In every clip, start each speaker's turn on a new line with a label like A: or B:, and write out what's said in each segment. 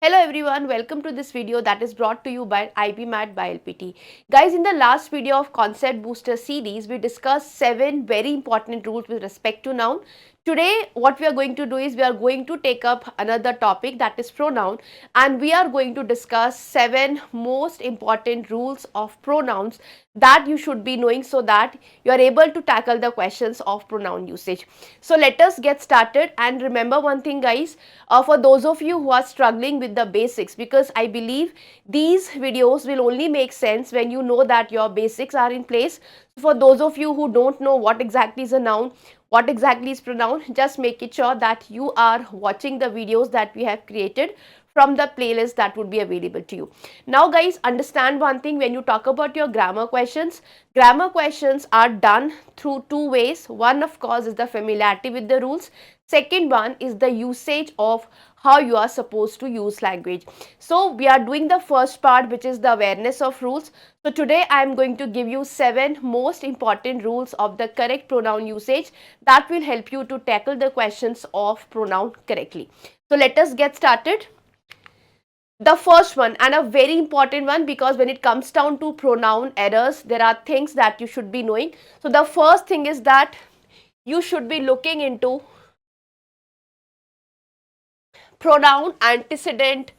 A: Hello everyone, welcome to this video that is brought to you by IPMAT by LPT. Guys, in the last video of Concept Booster series, we discussed 7 very important rules with respect to noun. Today, what we are going to do is we are going to take up another topic, that is pronoun, and we are going to discuss 7 most important rules of pronouns that you should be knowing so that you are able to tackle the questions of pronoun usage. So let us get started, and remember one thing guys, for those of you who are struggling with the basics, because I believe these videos will only make sense when you know that your basics are in place. For those of you who don't know what exactly is a noun, what exactly is pronoun, just make it sure that you are watching the videos that we have created from the playlist that would be available to you. Now guys, understand one thing, when you talk about your grammar questions are done through two ways. One of course is the familiarity with the rules. Second one is the usage of how you are supposed to use language. So we are doing the first part, which is the awareness of rules. So today I am going to give you 7 most important rules of the correct pronoun usage that will help you to tackle the questions of pronoun correctly. So let us get started. The first one, and a very important one, because when it comes down to pronoun errors, there are things that you should be knowing. So the first thing is that you should be looking into pronoun antecedent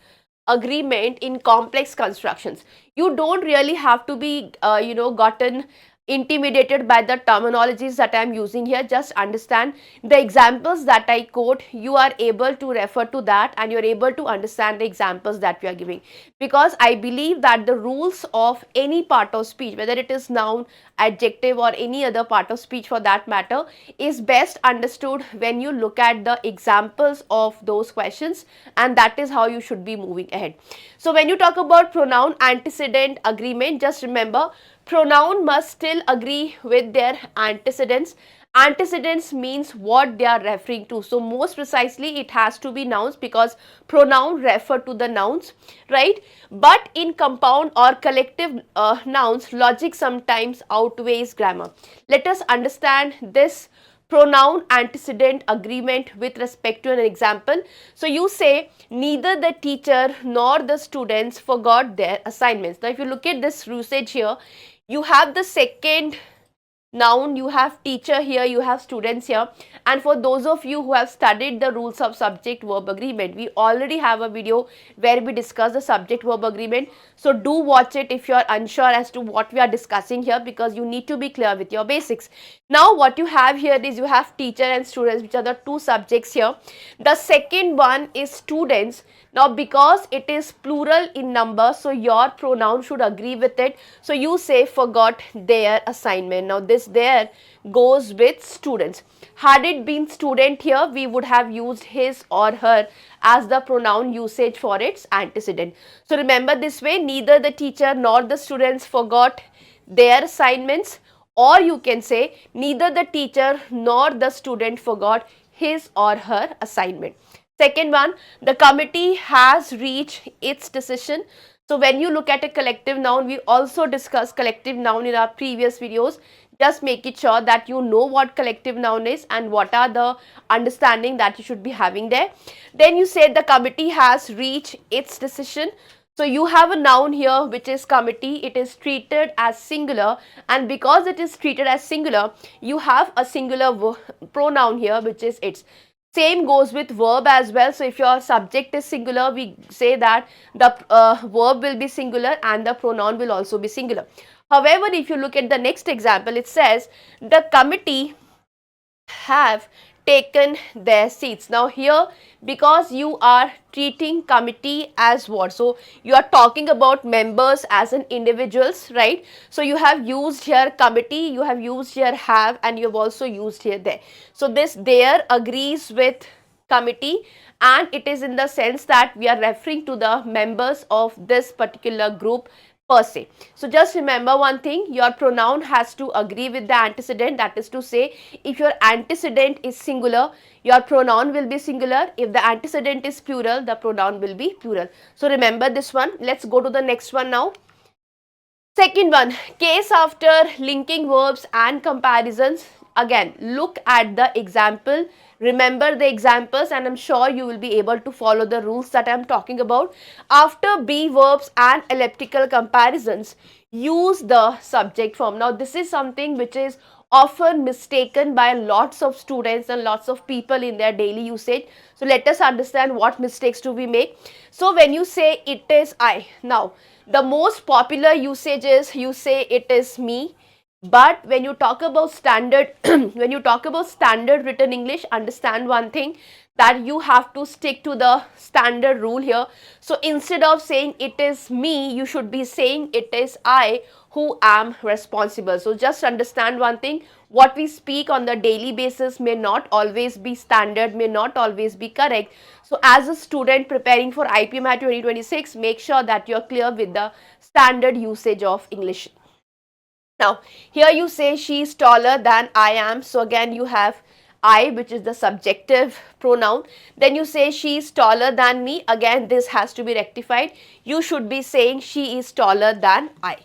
A: agreement in complex constructions. You don't really have to be gotten intimidated by the terminologies that I am using here. Just understand the examples that I quote, you are able to refer to that and you are able to understand the examples that we are giving, because I believe that the rules of any part of speech, whether it is noun, adjective or any other part of speech for that matter, is best understood when you look at the examples of those questions, and that is how you should be moving ahead. So when you talk about pronoun antecedent agreement, just remember pronoun must still agree with their antecedents. Antecedents means what they are referring to. So most precisely it has to be nouns, because pronoun refer to the nouns, right? But in compound or collective nouns, logic sometimes outweighs grammar. Let us understand this pronoun antecedent agreement with respect to an example. So you say neither the teacher nor the students forgot their assignments. Now if you look at this usage here, you have the second noun, you have teacher here, you have students here, and for those of you who have studied the rules of subject verb agreement, we already have a video where we discuss the subject verb agreement. So do watch it if you are unsure as to what we are discussing here, because you need to be clear with your basics. Now what you have here is you have teacher and students, which are the two subjects here. The second one is students. Now because it is plural in number, so your pronoun should agree with it. So you say forgot their assignment. Now this there goes with students. Had it been student here, we would have used his or her as the pronoun usage for its antecedent. So remember this way, neither the teacher nor the students forgot their assignments, or you can say neither the teacher nor the student forgot his or her assignment. Second one, the committee has reached its decision. So when you look at a collective noun, we also discussed collective noun in our previous videos. Just make it sure that you know what collective noun is and what are the understanding that you should be having there. Then you said the committee has reached its decision. So you have a noun here which is committee. It is treated as singular, and because it is treated as singular, you have a singular pronoun here which is its. Same goes with verb as well. So if your subject is singular, we say that the verb will be singular and the pronoun will also be singular. However, if you look at the next example, it says the committee have taken their seats. Now here, because you are treating committee as what? So you are talking about members as an individuals, right? So you have used here committee, you have used here have, and you have also used here there. So this there agrees with committee, and it is in the sense that we are referring to the members of this particular group per se. So just remember one thing, your pronoun has to agree with the antecedent. That is to say, if your antecedent is singular, your pronoun will be singular. If the antecedent is plural, the pronoun will be plural. So remember this one. Let's go to the next one now. Second one, case after linking verbs and comparisons. Again, look at the example Remember the examples and I'm sure you will be able to follow the rules that I'm talking about. After be verbs and elliptical comparisons, use the subject form. Now this is something which is often mistaken by lots of students and lots of people in their daily usage. So let us understand what mistakes do we make. So when you say it is I, now the most popular usage is you say it is me. But when you talk about standard when you talk about standard written English, understand one thing, that you have to stick to the standard rule here. So instead of saying it is me, you should be saying it is I who am responsible. So just understand one thing, what we speak on the daily basis may not always be standard, may not always be correct. So as a student preparing for IPMAT 2026, make sure that you're clear with the standard usage of English. Now, here you say she is taller than I am. So again, you have I, which is the subjective pronoun. Then you say she is taller than me. Again, this has to be rectified. You should be saying she is taller than I.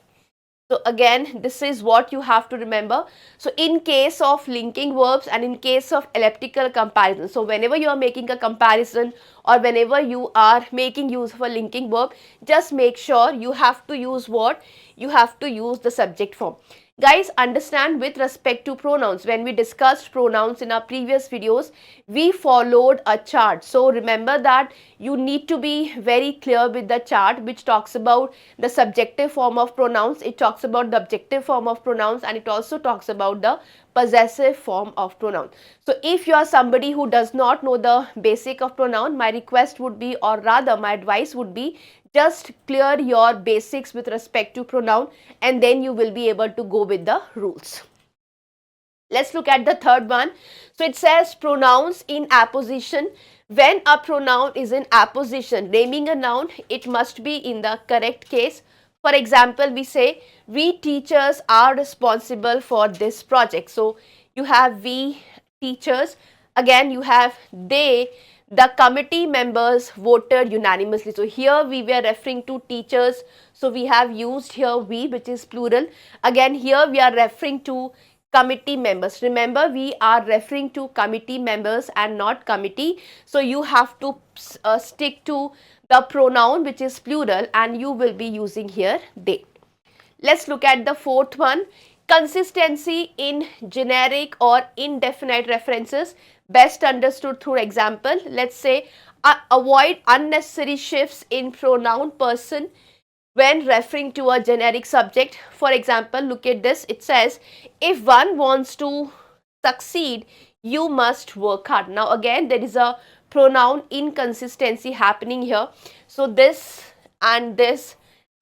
A: So again, this is what you have to remember. So in case of linking verbs and in case of elliptical comparison, so whenever you are making a comparison or whenever you are making use of a linking verb, just make sure you have to use what? You have to use the subject form. Guys, understand with respect to pronouns, when we discussed pronouns in our previous videos, we followed a chart. So remember that you need to be very clear with the chart which talks about the subjective form of pronouns, it talks about the objective form of pronouns, and it also talks about the possessive form of pronoun. So if you are somebody who does not know the basic of pronoun, my request would be, or rather my advice would be, just clear your basics with respect to pronoun and then you will be able to go with the rules. Let's look at the third one. So it says pronouns in apposition. When a pronoun is in apposition, naming a noun, it must be in the correct case. For example, we say we teachers are responsible for this project. So you have we teachers. Again, you have they. The committee members voted unanimously. So here we were referring to teachers. So we have used here we, which is plural. Again, here we are referring to committee members. Remember, we are referring to committee members and not committee. So you have to stick to the pronoun which is plural and you will be using here they. Let's look at the fourth one. Consistency in generic or indefinite references, best understood through example. Let's say avoid unnecessary shifts in pronoun person when referring to a generic subject. For example, look at this. It says, if one wants to succeed, you must work hard. Now again, there is a pronoun inconsistency happening here. So this and this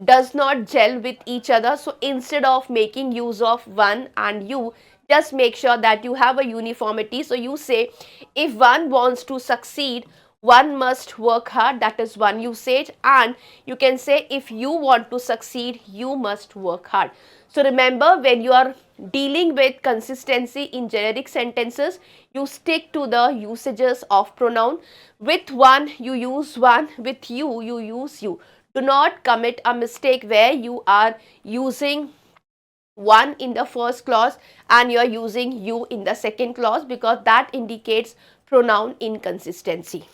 A: does not gel with each other. So instead of making use of one and you, just make sure that you have a uniformity. So you say, if one wants to succeed, one must work hard. That is one usage. And you can say, if you want to succeed, you must work hard. So remember, when you are dealing with consistency in generic sentences, you stick to the usages of pronoun. With one, you use one. With you, you use you. Do not commit a mistake where you are using one in the first clause and you are using you in the second clause, because that indicates pronoun inconsistency.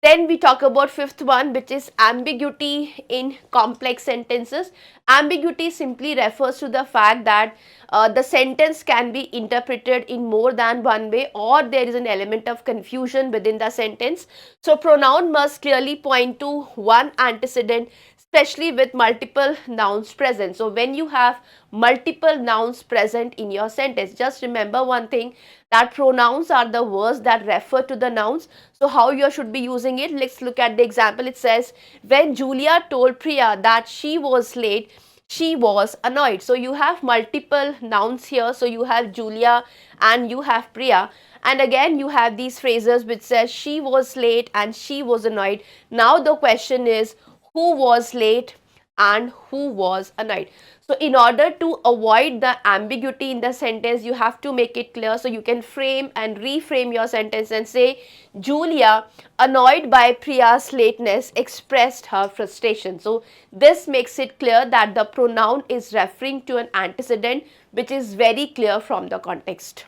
A: Then we talk about fifth one, which is ambiguity in complex sentences. Ambiguity simply refers to the fact that the sentence can be interpreted in more than one way, or there is an element of confusion within the sentence. So pronoun must clearly point to one antecedent, especially with multiple nouns present. So when you have multiple nouns present in your sentence, just remember one thing, that pronouns are the words that refer to the nouns. So how you should be using it? Let's look at the example. It says, when Julia told Priya that she was late, she was annoyed. So you have multiple nouns here. So you have Julia and you have Priya. And again, you have these phrases which says she was late and she was annoyed. Now the question is, who was late and who was annoyed? So in order to avoid the ambiguity in the sentence, you have to make it clear. So you can frame and reframe your sentence and say, Julia, annoyed by Priya's lateness, expressed her frustration. So this makes it clear that the pronoun is referring to an antecedent, which is very clear from the context.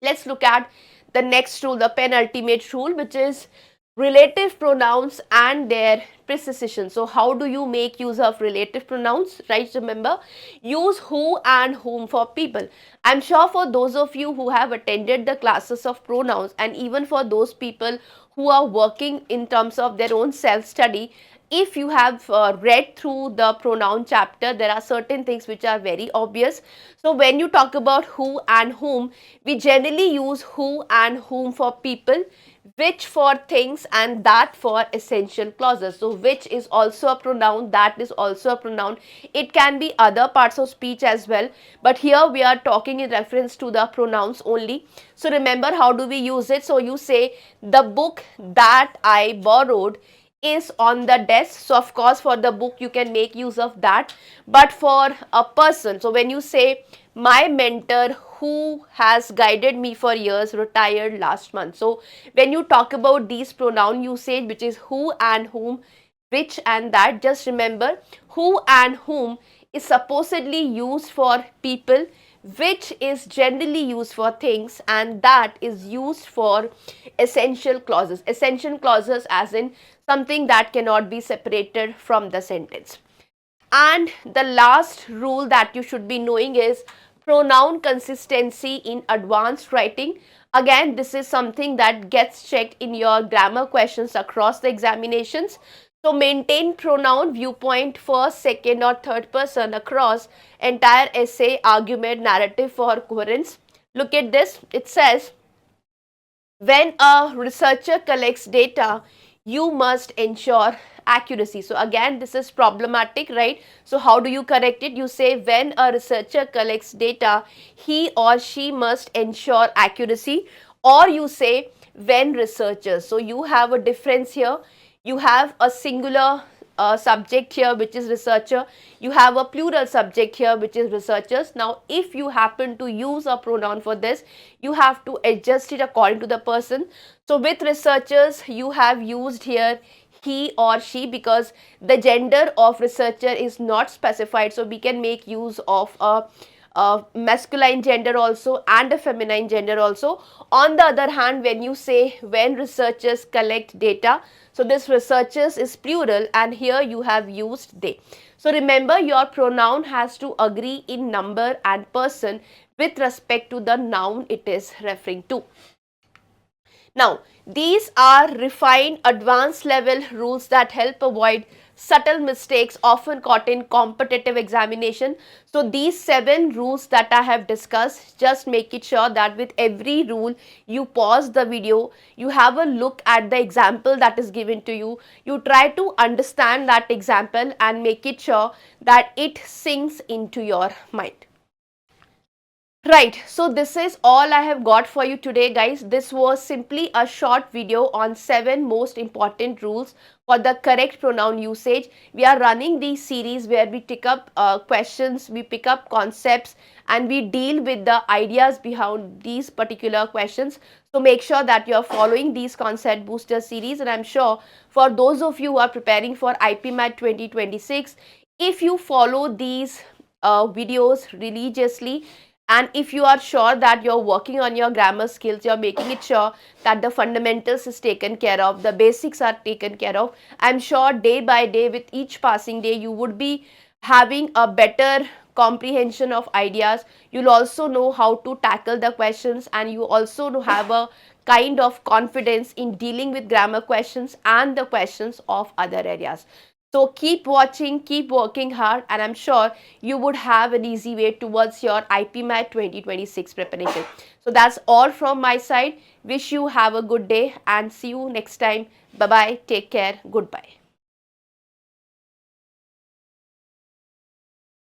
A: Let's look at the next rule, the penultimate rule, which is relative pronouns and their preposition. So how do you make use of relative pronouns, right? Remember, use who and whom for people. I'm sure for those of you who have attended the classes of pronouns, and even for those people who are working in terms of their own self-study, if you have read through the pronoun chapter, there are certain things which are very obvious. So when you talk about who and whom, we generally use who and whom for people, which for things, and that for essential clauses. So which is also a pronoun, that is also a pronoun. It can be other parts of speech as well, but here we are talking in reference to the pronouns only. So remember, how do we use it? So you say, the book that I borrowed is on the desk. So of course for the book you can make use of that, but for a person, so when you say, my mentor who has guided me for years retired last month. So when you talk about these pronoun usage, which is who and whom, which and that, just remember, who and whom is supposedly used for people, which is generally used for things, and that is used for essential clauses. Essential clauses as in something that cannot be separated from the sentence. And the last rule that you should be knowing is pronoun consistency in advanced writing. Again, this is something that gets checked in your grammar questions across the examinations. So maintain pronoun viewpoint first, second or third person across entire essay, argument, narrative for coherence. Look at this. It says, when a researcher collects data, you must ensure accuracy. So again, this is problematic, right? So how do you correct it? You say, when a researcher collects data, he or she must ensure accuracy, or you say, when researchers. So you have a difference here. You have a singular subject here, which is researcher. You have a plural subject here, which is researchers. Now if you happen to use a pronoun for this, you have to adjust it according to the person. So with researchers, you have used here he or she, because the gender of researcher is not specified. So we can make use of a masculine gender also and a feminine gender also. On the other hand, when you say, when researchers collect data, so this researchers is plural, and here you have used they. So remember, your pronoun has to agree in number and person with respect to the noun it is referring to. Now, these are refined advanced level rules that help avoid subtle mistakes often caught in competitive examination. So these 7 rules that I have discussed, just make it sure that with every rule you pause the video, you have a look at the example that is given to you, you try to understand that example and make it sure that it sinks into your mind. Right, so this is all I have got for you today, guys. This was simply a short video on 7 most important rules for the correct pronoun usage. We are running these series where we pick up questions, we pick up concepts, and we deal with the ideas behind these particular questions. So make sure that you are following these concept booster series, and I'm sure for those of you who are preparing for IPMAT 2026, if you follow these videos religiously, and if you are sure that you're working on your grammar skills, you're making it sure that the fundamentals is taken care of, the basics are taken care of, I'm sure day by day, with each passing day, you would be having a better comprehension of ideas. You'll also know how to tackle the questions, and you also have a kind of confidence in dealing with grammar questions and the questions of other areas. So keep watching, keep working hard, and I'm sure you would have an easy way towards your IPMAT 2026 preparation. So that's all from my side. Wish you have a good day and see you next time. Bye-bye. Take care. Goodbye.